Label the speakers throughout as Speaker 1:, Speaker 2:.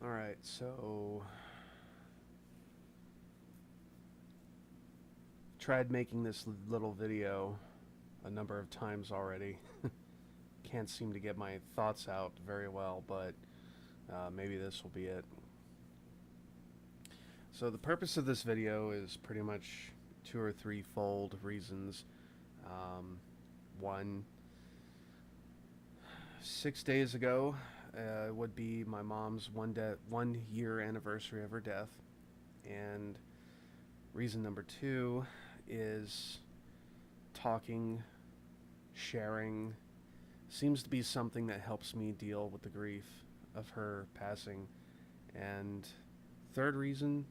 Speaker 1: Alright, so tried making this little video a number of times already. Can't seem to get my thoughts out very well, but maybe this will be it. So the purpose of this video is pretty much two or three-fold reasons. One, 6 days ago would be my mom's 1 year anniversary of her death, and reason number two is talking, sharing seems to be something that helps me deal with the grief of her passing. And third reason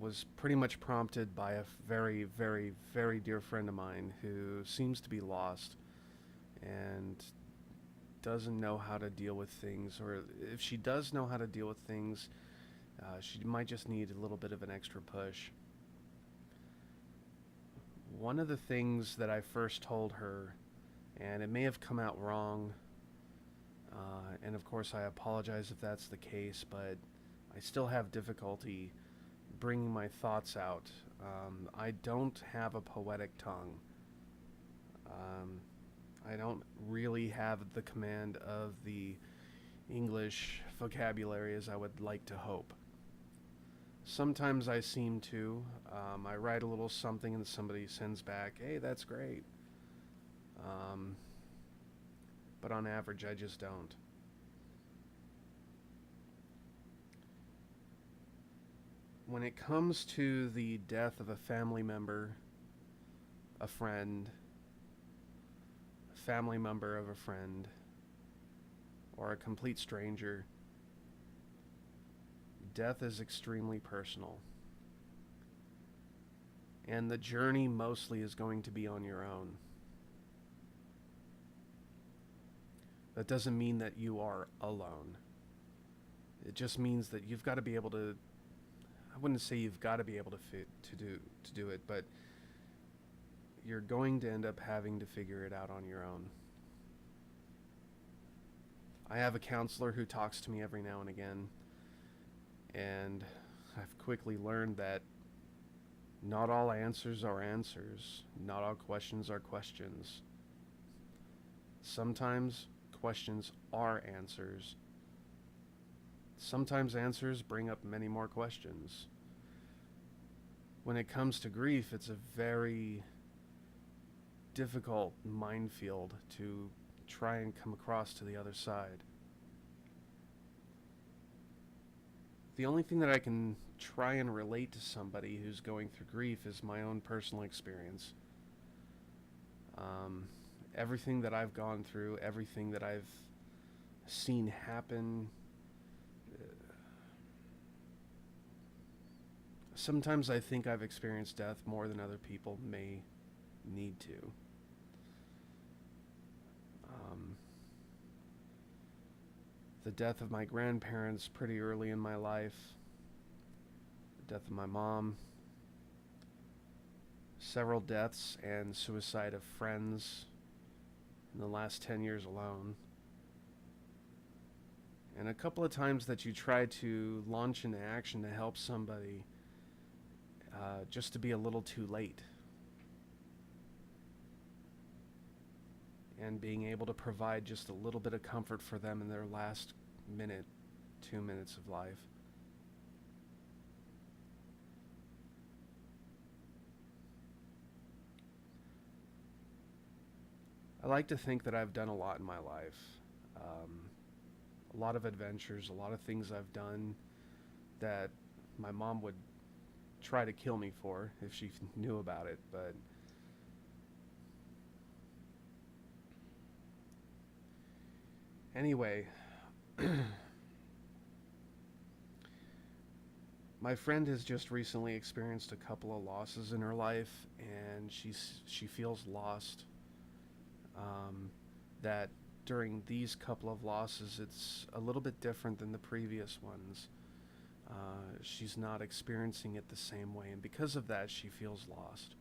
Speaker 1: was pretty much prompted by a very, very, very dear friend of mine who seems to be lost and doesn't know how to deal with things, or if she does know how to deal with things, she might just need a little bit of an extra push. One of the things that I first told her, and it may have come out wrong, and of course I apologize if that's the case, but I still have difficulty bringing my thoughts out. I don't have a poetic tongue. I don't really have the command of the English vocabulary as I would like to hope. Sometimes I seem to. I write a little something and somebody sends back, hey, that's great. But on average, I just don't. When it comes to the death of a family member, a friend, a family member of a friend, or a complete stranger, death is extremely personal. And the journey mostly is going to be on your own. That doesn't mean that you are alone. It just means that you've got to be able to, I wouldn't say you've got to be able to do it, but you're going to end up having to figure it out on your own. I have a counselor who talks to me every now and again, and I've quickly learned that not all answers are answers. Not all questions are questions. Sometimes questions are answers. Sometimes answers bring up many more questions. When it comes to grief, it's a very difficult minefield to try and come across to the other side. The only thing that I can try and relate to somebody who's going through grief is my own personal experience. Everything that I've gone through, everything that I've seen happen, sometimes I think I've experienced death more than other people may need to. The death of my grandparents pretty early in my life, the death of my mom, several deaths and suicide of friends in the last 10 years alone, and a couple of times that you try to launch into action to help somebody, just to be a little too late. And being able to provide just a little bit of comfort for them in their last minute, 2 minutes of life. I like to think that I've done a lot in my life. A lot of adventures, a lot of things I've done that my mom would try to kill me for if she knew about it, but anyway, my friend has just recently experienced a couple of losses in her life, and she feels lost. That during these couple of losses, it's a little bit different than the previous ones. She's not experiencing it the same way, and because of that, she feels lost.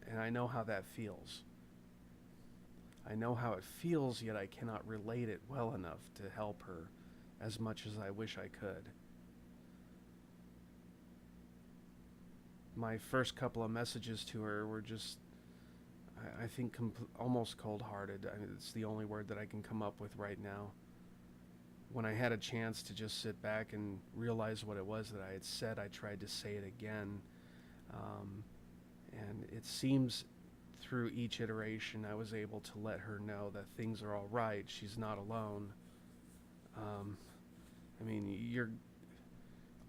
Speaker 1: And I know how that feels. I know how it feels, yet I cannot relate it well enough to help her as much as I wish I could. My first couple of messages to her were just, I think, almost cold hearted. I mean, it's the only word that I can come up with right now. When I had a chance to just sit back and realize what it was that I had said, I tried to say it again. Um, and it seems through each iteration I was able to let her know that things are all right. She's not alone. Um, I mean,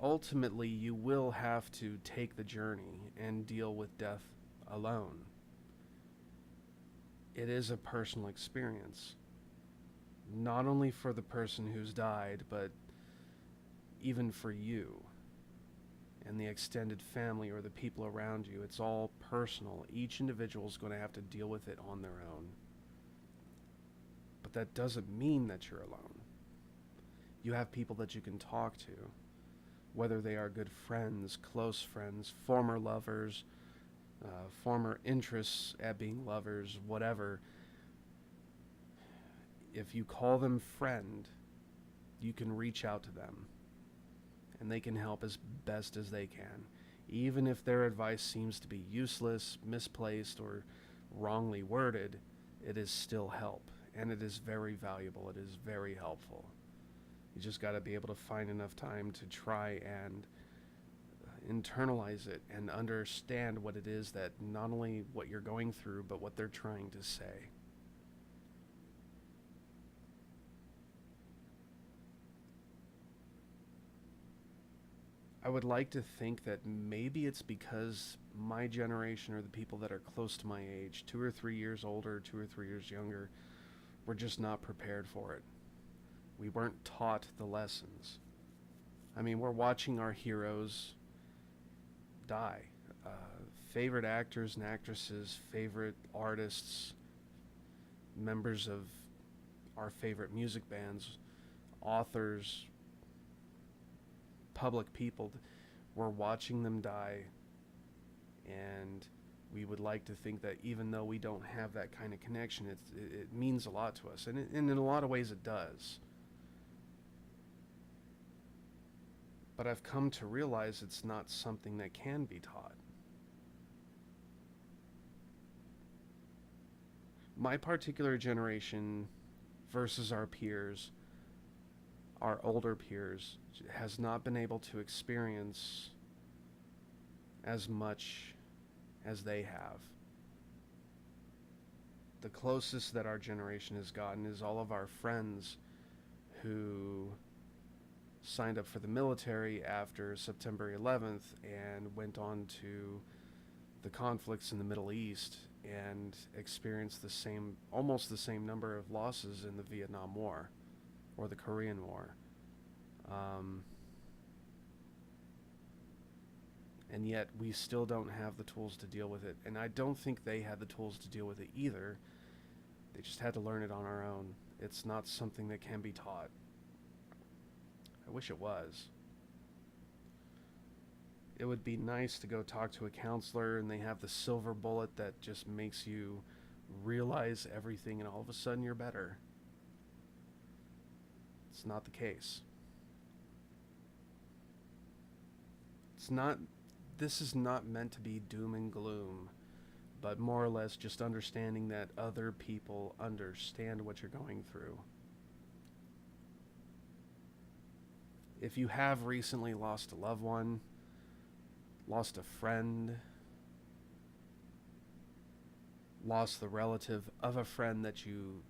Speaker 1: ultimately you will have to take the journey and deal with death alone. It is a personal experience, not only for the person who's died, but even for you and the extended family or the people around you. It's all personal. Each individual is going to have to deal with it on their own. But that doesn't mean that you're alone. You have people that you can talk to, whether they are good friends, close friends, former lovers, former interests at being lovers, whatever. If you call them friend, you can reach out to them and they can help as best as they can. Even if their advice seems to be useless, misplaced, or wrongly worded, it is still help, and it is very valuable. It is very helpful. You just got to be able to find enough time to try and internalize it and understand what it is that not only what you're going through, but what they're trying to say. I would like to think that maybe it's because my generation, or the people that are close to my age, 2 or 3 years older, 2 or 3 years younger, were just not prepared for it. We weren't taught the lessons. I mean, we're watching our heroes die. Favorite actors and actresses, favorite artists, members of our favorite music bands, authors, public people. We're watching them die, and we would like to think that even though we don't have that kind of connection, it means a lot to us, and in a lot of ways it does. But I've come to realize it's not something that can be taught. My particular generation versus our peers, our older peers, has not been able to experience as much as they have. The closest that our generation has gotten is all of our friends who signed up for the military after September 11th and went on to the conflicts in the Middle East and experienced almost the same number of losses in the Vietnam War or the Korean War. And yet we still don't have the tools to deal with it. And I don't think they had the tools to deal with it either. They just had to learn it on our own. It's not something that can be taught. I wish it was. It would be nice to go talk to a counselor and they have the silver bullet that just makes you realize everything and all of a sudden you're better. It's not the case. This is not meant to be doom and gloom, but more or less just understanding that other people understand what you're going through. If you have recently lost a loved one, lost a friend, lost the relative of a friend that you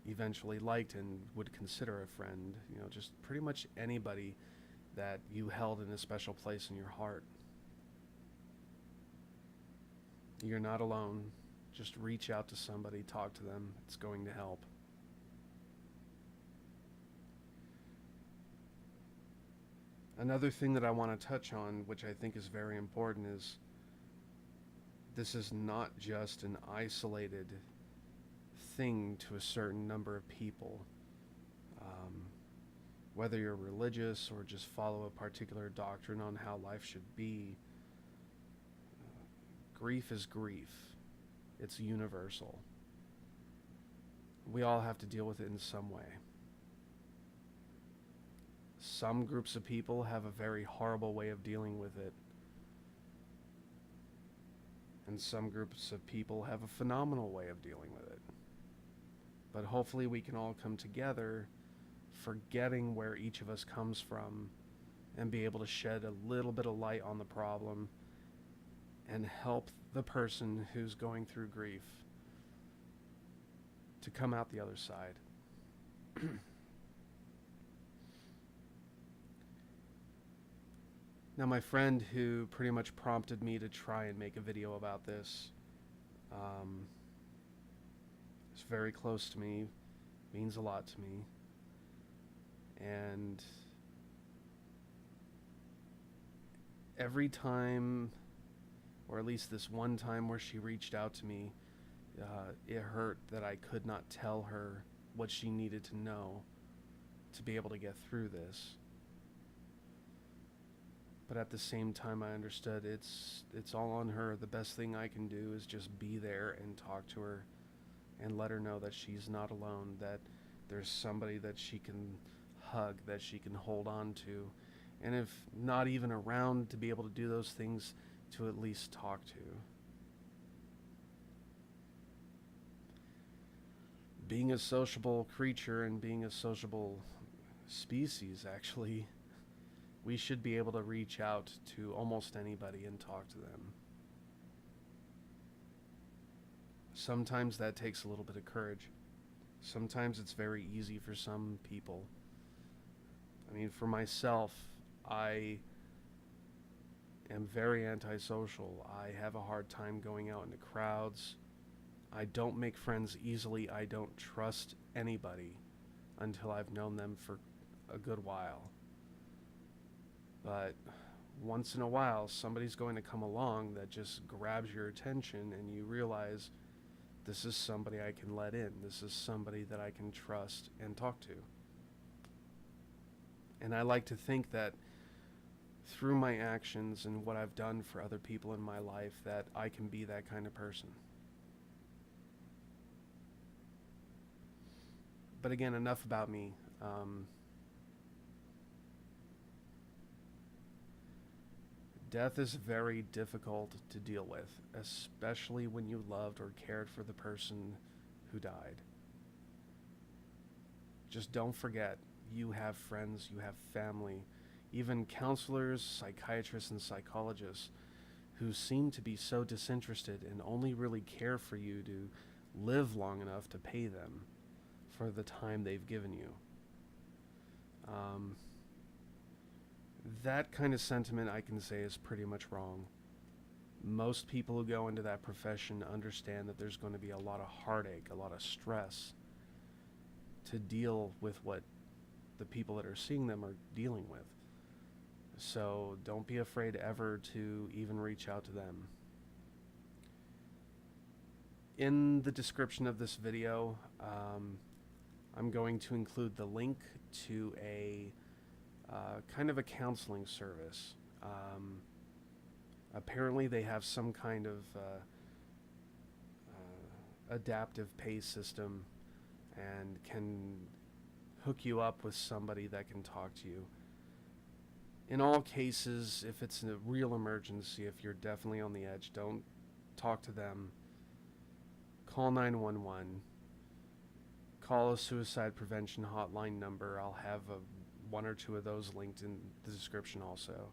Speaker 1: eventually liked and would consider a friend, just pretty much anybody that you held in a special place in your heart. You're not alone. Just reach out to somebody, talk to them. It's going to help. Another thing that I want to touch on, which I think is very important, is this is not just an isolated thing to a certain number of people. Whether you're religious or just follow a particular doctrine on how life should be, grief is grief. It's universal. we all have to deal with it in some way. Some groups of people have a very horrible way of dealing with it, and some groups of people have a phenomenal way of dealing with it. But hopefully we can all come together, forgetting where each of us comes from, and be able to shed a little bit of light on the problem and help the person who's going through grief to come out the other side. Now, my friend who pretty much prompted me to try and make a video about this is very close to me, means a lot to me, and every time, or at least this one time where she reached out to me, it hurt that I could not tell her what she needed to know to be able to get through this. But at the same time, I understood it's all on her. The best thing I can do is just be there and talk to her and let her know that she's not alone, that there's somebody that she can hug, that she can hold on to, and if not even around to be able to do those things, to at least talk to. Being a sociable creature and being a sociable species, actually, we should be able to reach out to almost anybody and talk to them. Sometimes that takes a little bit of courage. Sometimes it's very easy for some people. I mean, for myself, I am very antisocial. I have a hard time going out into crowds. I don't make friends easily. I don't trust anybody until I've known them for a good while. But once in a while, somebody's going to come along that just grabs your attention, and you realize this is somebody I can let in. This is somebody that I can trust and talk to. And I like to think that through my actions and what I've done for other people in my life, that I can be that kind of person. But again, enough about me. Death is very difficult to deal with, especially when you loved or cared for the person who died. Just don't forget, you have friends, you have family, even counselors, psychiatrists, and psychologists who seem to be so disinterested and only really care for you to live long enough to pay them for the time they've given you. That kind of sentiment, I can say, is pretty much wrong. Most people who go into that profession understand that there's going to be a lot of heartache, a lot of stress to deal with what the people that are seeing them are dealing with. So don't be afraid ever to even reach out to them. In the description of this video, I'm going to include the link to a kind of a counseling service. Apparently they have some kind of adaptive pay system and can hook you up with somebody that can talk to you. In all cases, if it's a real emergency, if you're definitely on the edge, don't talk to them. Call 911. Call a suicide prevention hotline number. I'll have one or two of those linked in the description also.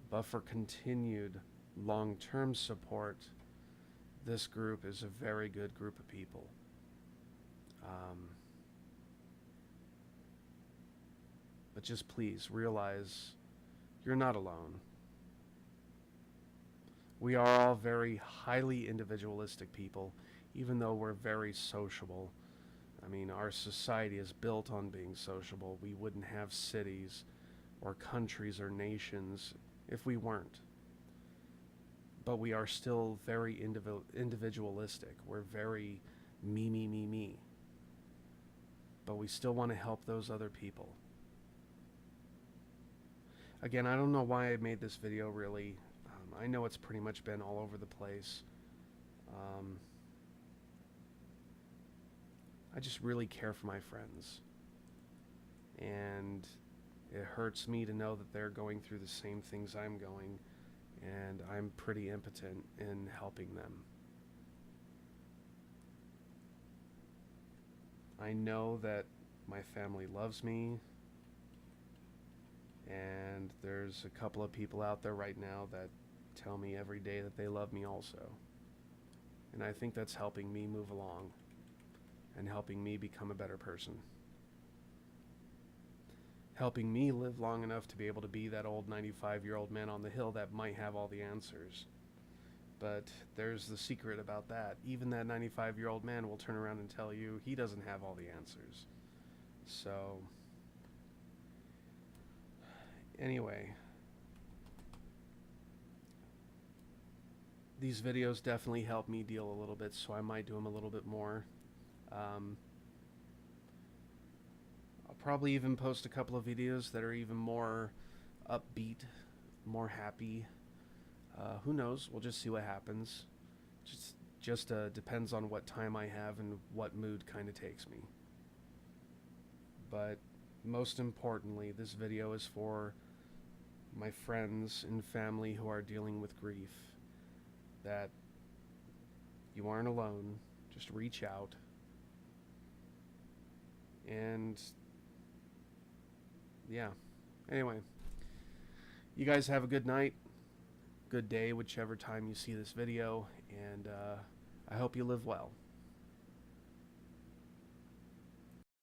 Speaker 1: But for continued long-term support, this group is a very good group of people. But just please realize you're not alone. We are all very highly individualistic people, even though we're very sociable. I mean, our society is built on being sociable. We wouldn't have cities or countries or nations if we weren't. But we are still very individualistic. We're very me, me, me, me. But we still want to help those other people. Again, I don't know why I made this video, really. I know it's pretty much been all over the place. I just really care for my friends. And it hurts me to know that they're going through the same things I'm going, and I'm pretty impotent in helping them. I know that my family loves me, and there's a couple of people out there right now that tell me every day that they love me also. And I think that's helping me move along and helping me become a better person. Helping me live long enough to be able to be that old 95-year-old man on the hill that might have all the answers. But there's the secret about that. Even that 95-year-old man will turn around and tell you he doesn't have all the answers. So, anyway, these videos definitely help me deal a little bit, so I might do them a little bit more. I'll probably even post a couple of videos that are even more upbeat, more happy. Who knows? We'll just see what happens. Just depends on what time I have and what mood kind of takes me. But most importantly, this video is for my friends and family who are dealing with grief. That you aren't alone. Just reach out. And yeah. Anyway, you guys have a good night, good day, whichever time you see this video, and I hope you live well.